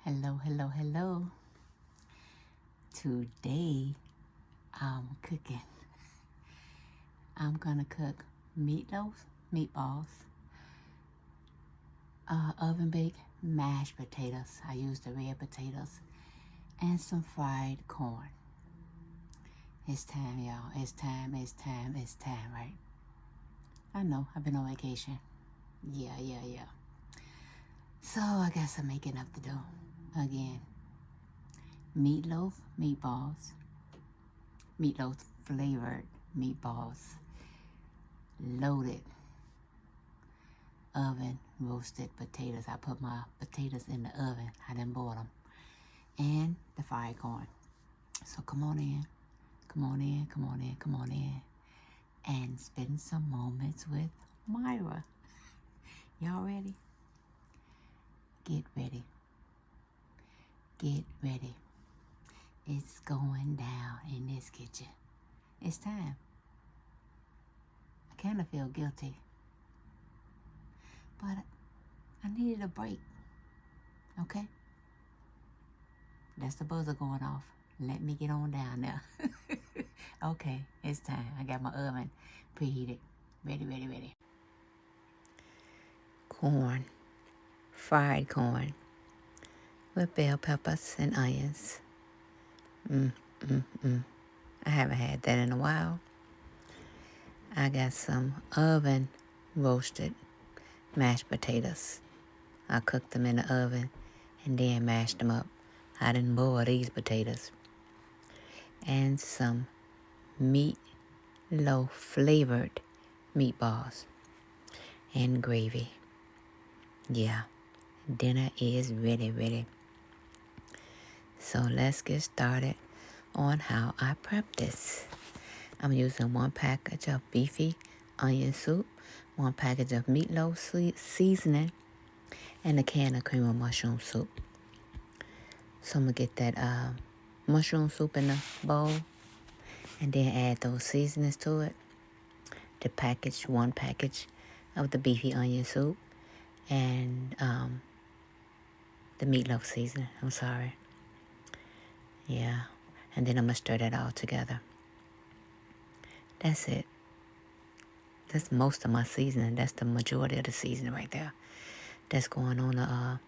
Hello, hello, hello. Today I'm cooking. I'm gonna cook meatballs, oven baked mashed potatoes. I use the red potatoes and some fried corn. It's time, y'all. It's time, right? I know, I've been on vacation. Yeah. So I got some making up to do. Again, meatballs, meatloaf flavored meatballs, loaded oven roasted potatoes. I put my potatoes in the oven. I didn't boil them. And the fried corn. So come on in, and spend some moments with Myra. Y'all ready? Get ready. Get ready. It's going down in this kitchen. It's time. I kind of feel guilty, but I needed a break. Okay? That's the buzzer going off. Let me get on down there. Okay, it's time. I got my oven preheated. Ready. Corn. Fried corn. With bell peppers and onions. I haven't had that in a while. I got some oven roasted mashed potatoes. I cooked them in the oven and then mashed them up. I didn't boil these potatoes. And some meatloaf flavored meatballs and gravy. Yeah, dinner is ready. So let's get started on how I prep this. I'm using 1 package of beefy onion soup, 1 package of meatloaf seasoning, and a can of cream of mushroom soup. So I'm going to get that mushroom soup in the bowl and then add those seasonings to it. The 1 package of the beefy onion soup and the meatloaf seasoning. I'm sorry. Yeah. And then I'm going to stir that all together. That's it. That's most of my seasoning. That's the majority of the seasoning right there. That's going on the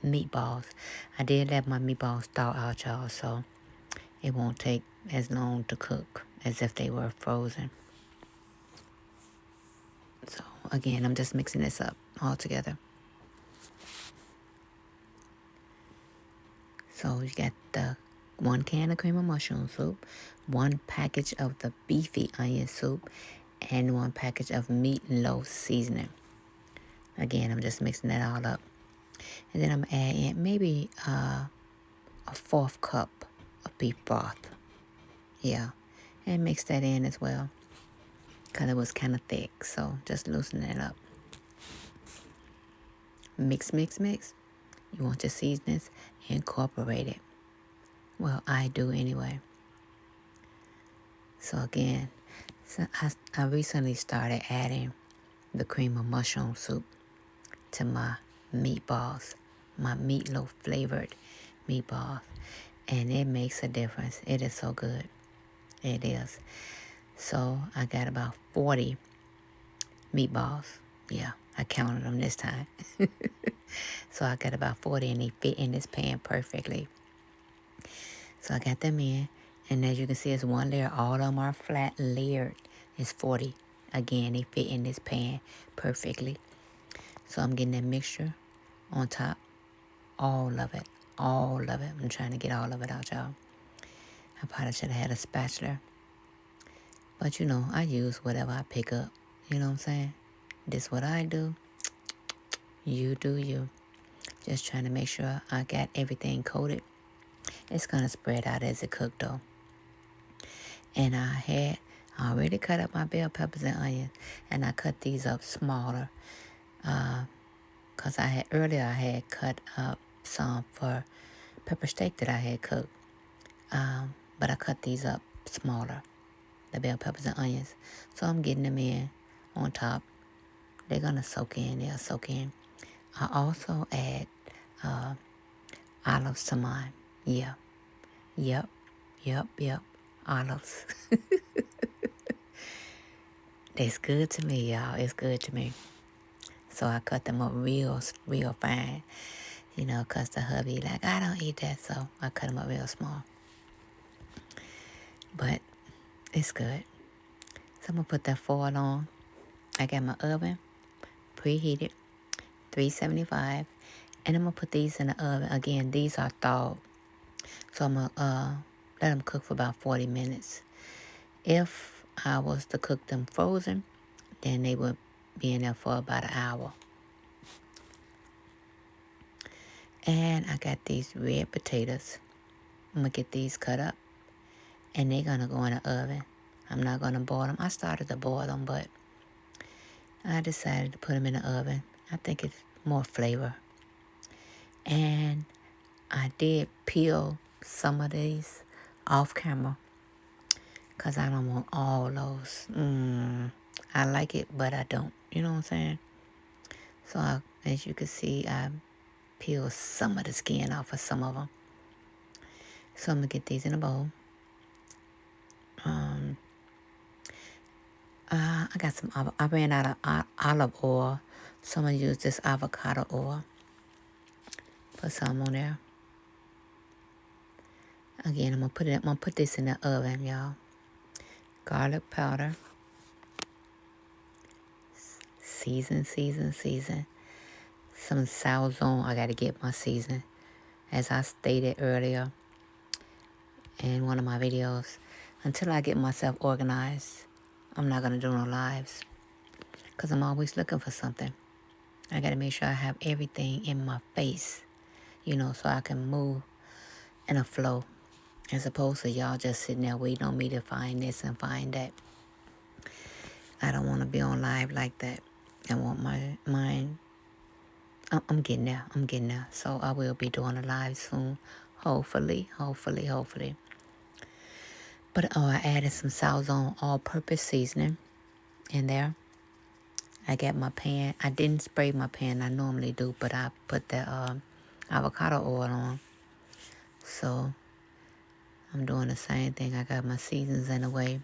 meatballs. I did let my meatballs thaw out, y'all, so it won't take as long to cook as if they were frozen. So, again, I'm just mixing this up all together. So, you got the 1 can of cream of mushroom soup, 1 package of the beefy onion soup, and 1 package of meatloaf seasoning. Again, I'm just mixing that all up. And then I'm adding maybe a 1/4 cup of beef broth. Yeah, and mix that in as well because it was kind of thick, so just loosen it up. Mix. You want your seasonings incorporated. Well, I do anyway. So again, I recently started adding the cream of mushroom soup to my meatballs, my meatloaf flavored meatballs, and it makes a difference. It is so good. It is. So I got about 40 meatballs. Yeah, I counted them this time. So I got about 40 and they fit in this pan perfectly. So I got them in, and as you can see, it's 1 layer. All of them are flat layered. It's 40. Again, they fit in this pan perfectly. So I'm getting that mixture on top. All of it. I'm trying to get all of it out, y'all. I probably should have had a spatula. But, I use whatever I pick up. You know what I'm saying? This is what I do. You do you. Just trying to make sure I got everything coated. It's going to spread out as it cooked, though. And I had already cut up my bell peppers and onions. And I cut these up smaller. Because I had cut up some for pepper steak that I had cooked. But I cut these up smaller. The bell peppers and onions. So I'm getting them in on top. They're going to soak in. They'll soak in. I also add olives to mine. Yeah. Yep. Yep. Olives. It's good to me, y'all. It's good to me. So I cut them up real fine. You know, 'cause the hubby like, I don't eat that. So I cut them up real small. But it's good. So I'm going to put that foil on. I got my oven preheated, 375. And I'm going to put these in the oven. Again, these are thawed. So I'm going to let them cook for about 40 minutes. If I was to cook them frozen, then they would be in there for about an hour. And I got these red potatoes. I'm going to get these cut up. And they're going to go in the oven. I'm not going to boil them. I started to boil them, but I decided to put them in the oven. I think it's more flavor. And I did peel some of these off camera because I don't want all those. I like it, but I don't. You know what I'm saying? So as you can see, I peeled some of the skin off of some of them. So I'm going to get these in a bowl. I got some, I ran out of olive oil, so I'm going to use this avocado oil. Put some on there. Again, I'm gonna put this in the oven, y'all. Garlic powder. Season. Some salzone. I gotta get my season. As I stated earlier in one of my videos, until I get myself organized, I'm not gonna do no lives. Because I'm always looking for something. I gotta make sure I have everything in my face, you know, so I can move in a flow. As opposed to y'all just sitting there waiting on me to find this and find that. I don't want to be on live like that. I want my mind. I'm getting there. So I will be doing a live soon. Hopefully. But I added some Salzone all-purpose seasoning in there. I got my pan. I didn't spray my pan. I normally do, but I put the avocado oil on. So I'm doing the same thing. I got my seasons in the way.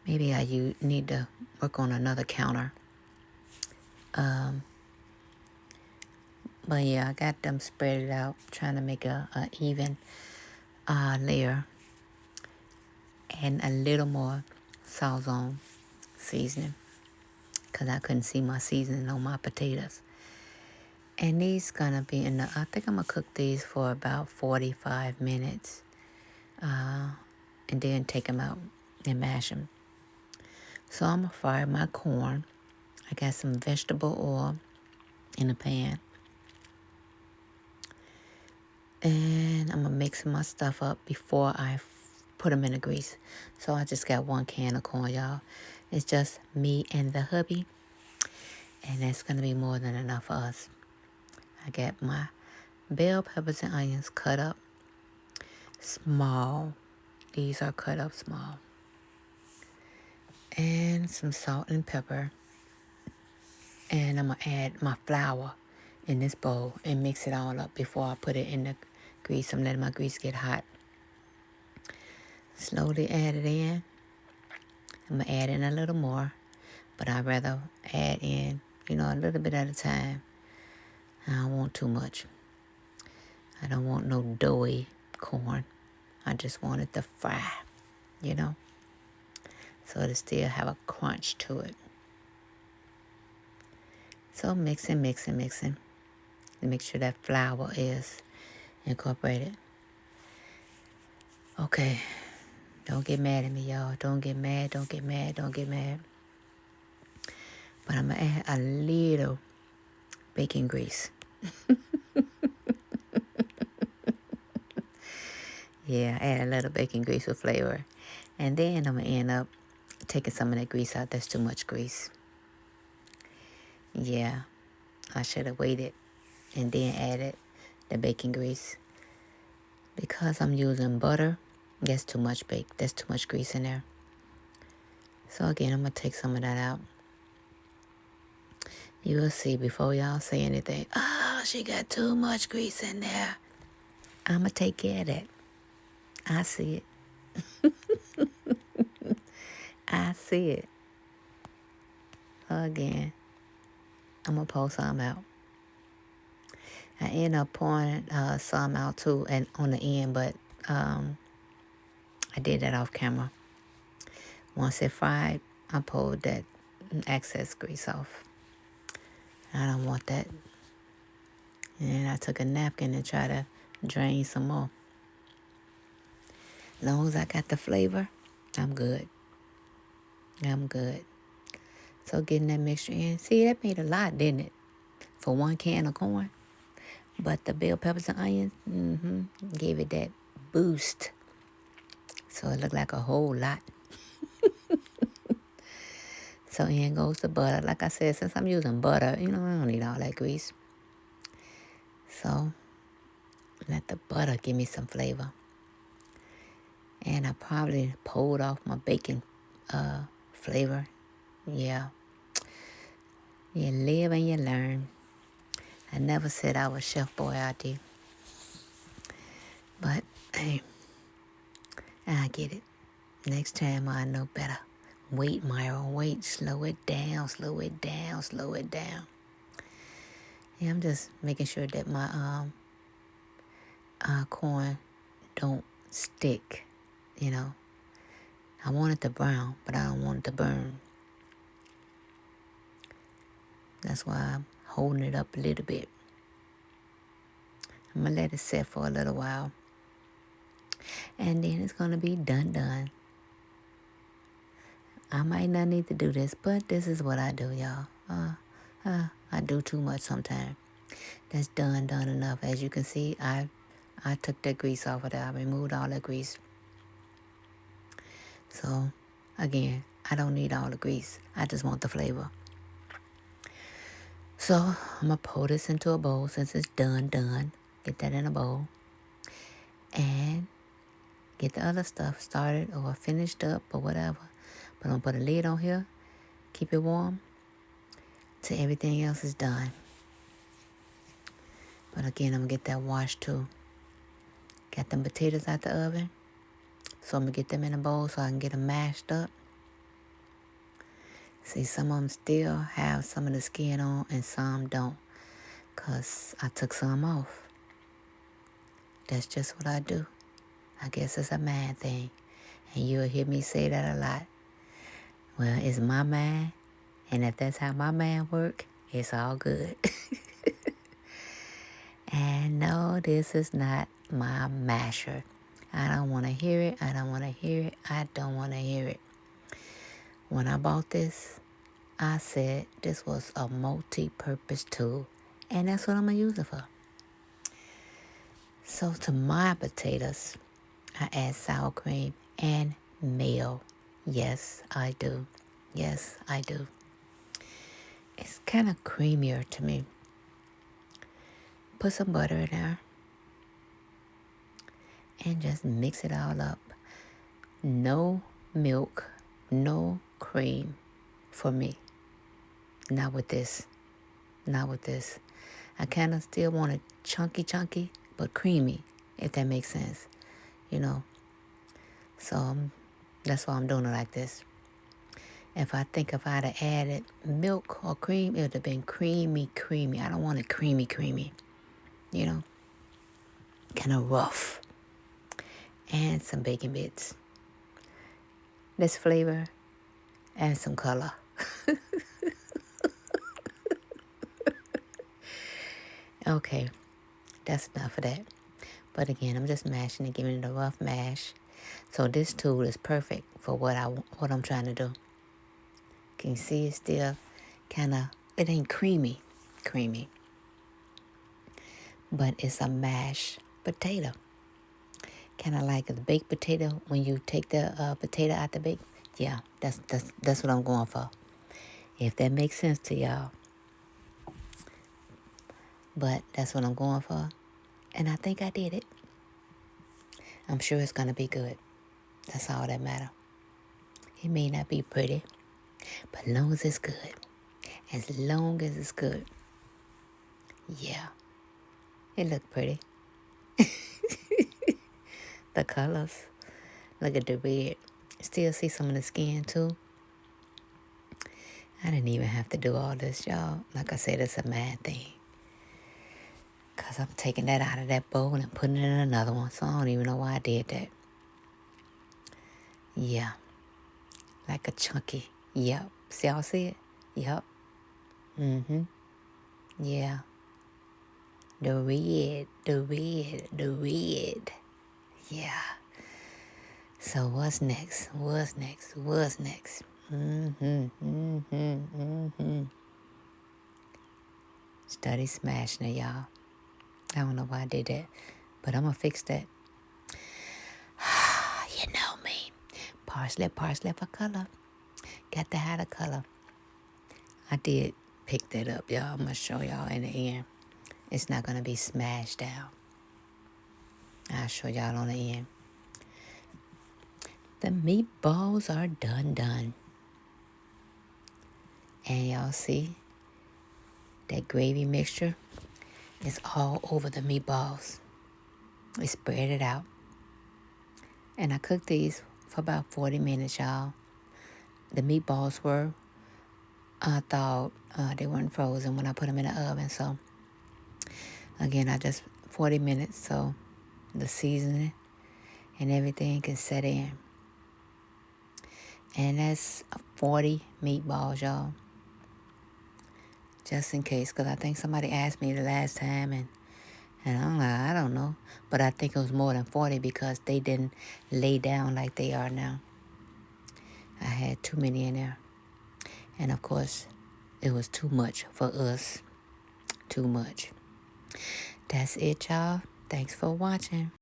Maybe I need to work on another counter. But yeah, I got them spread it out, trying to make a even layer. And a little more Salzone seasoning, because I couldn't see my seasoning on my potatoes. And these gonna be in the, I think I'm gonna cook these for about 45 minutes. And then take them out and mash them. So I'm gonna fry my corn. I got some vegetable oil in a pan. And I'm gonna mix my stuff up before I put them in the grease. So I just got 1 can of corn, y'all. It's just me and the hubby. And that's gonna be more than enough for us. I got my bell peppers and onions cut up small. These are cut up small. And some salt and pepper. And I'm gonna add my flour in this bowl and mix it all up before I put it in the grease. I'm letting my grease get hot. Slowly add it in. I'm going to add in a little more, but I'd rather add in, a little bit at a time. I don't want too much. I don't want no doughy corn. I just want it to fry, so it'll still have a crunch to it. So mixing. To make sure that flour is incorporated. Okay. Don't get mad at me, y'all. Don't get mad. But I'm going to add a little bacon grease. Yeah, add a little bacon grease with flavor. And then I'm going to end up taking some of that grease out. That's too much grease. Yeah, I should have waited and then added the bacon grease. Because I'm using butter, that's too much There's too much grease in there. So again, I'm going to take some of that out. You will see before y'all say anything. she got too much grease in there. I'ma take care of that. I see it. I see it. Again, I'm gonna pull some out. I end up pouring some out too and on the end, but I did that off camera. Once it fried, I pulled that excess grease off. I don't want that. And I took a napkin and tried to drain some more. As long as I got the flavor, I'm good. I'm good. So getting that mixture in. See, that made a lot, didn't it? For one can of corn. But the bell peppers and onions, gave it that boost. So it looked like a whole lot. So in goes the butter. Like I said, since I'm using butter, I don't need all that grease. So let the butter give me some flavor. And I probably pulled off my bacon flavor. Yeah. You live and you learn. I never said I was chef boy out there. But, hey, I get it. Next time I know better. Wait, Myra, wait. Slow it down, slow it down, slow it down. Yeah, I'm just making sure that my corn don't stick, I want it to brown, but I don't want it to burn. That's why I'm holding it up a little bit. I'm going to let it set for a little while. And then it's going to be done. I might not need to do this, but this is what I do, y'all. I do too much sometimes. That's done enough. As you can see, I took that grease off of there. I removed all that grease. So, again, I don't need all the grease. I just want the flavor. So, I'm going to pour this into a bowl since it's done. Get that in a bowl. And get the other stuff started or finished up or whatever. But I'm going to put a lid on here. Keep it warm till everything else is done. But again, I'm going to get that washed too. Got them potatoes out the oven. So I'm going to get them in a bowl so I can get them mashed up. See, some of them still have some of the skin on and some don't. Because I took some off. That's just what I do. I guess it's a man thing. And you'll hear me say that a lot. Well, it's my mind. And if that's how my mind work, it's all good. And no, this is not my masher. I don't want to hear it. I don't want to hear it. I don't want to hear it. When I bought this, I said this was a multi-purpose tool. And that's what I'm going to use it for. So to my potatoes, I add sour cream and mayo. Yes, I do. Yes, I do. It's kind of creamier to me. Put some butter in there. And just mix it all up. No milk, no cream for me. Not with this. Not with this. I kind of still want it chunky, but creamy, if that makes sense. So that's why I'm doing it like this. If I'd have added milk or cream, it would have been creamy. I don't want it creamy. Kind of rough. And some bacon bits. This flavor and some color. Okay, that's enough of that. But again, I'm just mashing it, giving it a rough mash. So this tool is perfect for what I'm trying to do. Can you see it's still it ain't creamy, but it's a mashed potato. Kind of like a baked potato when you take the potato out the bake. Yeah, that's what I'm going for. If that makes sense to y'all. But that's what I'm going for. And I think I did it. I'm sure it's going to be good. That's all that matters. It may not be pretty, but as long as it's good. As long as it's good. Yeah. It looked pretty. The colors. Look at the red. Still see some of the skin too. I didn't even have to do all this, y'all. Like I said, it's a mad thing. Because I'm taking that out of that bowl and putting it in another one. So I don't even know why I did that. Yeah. Like a chunky. Yep. See, y'all see it? Yep. Mm-hmm. Yeah. The red. The red. The red. Yeah. So what's next? What's next? What's next? Study smashing it, y'all. I don't know why I did that. But I'm going to fix that. You know me. Parsley for color. Got to have the color. I did pick that up, y'all. I'm going to show y'all in the end. It's not going to be smashed out. I'll show y'all on the end. The meatballs are done. And y'all see that gravy mixture is all over the meatballs. We spread it out. And I cooked these for about 40 minutes, y'all. The meatballs were, I thought they weren't frozen when I put them in the oven. So, again, 40 minutes so the seasoning and everything can set in. And that's 40 meatballs, y'all. Just in case, because I think somebody asked me the last time, and I'm like, I don't know. But I think it was more than 40 because they didn't lay down like they are now. I had too many in there. And, of course, it was too much for us. Too much. That's it, y'all. Thanks for watching.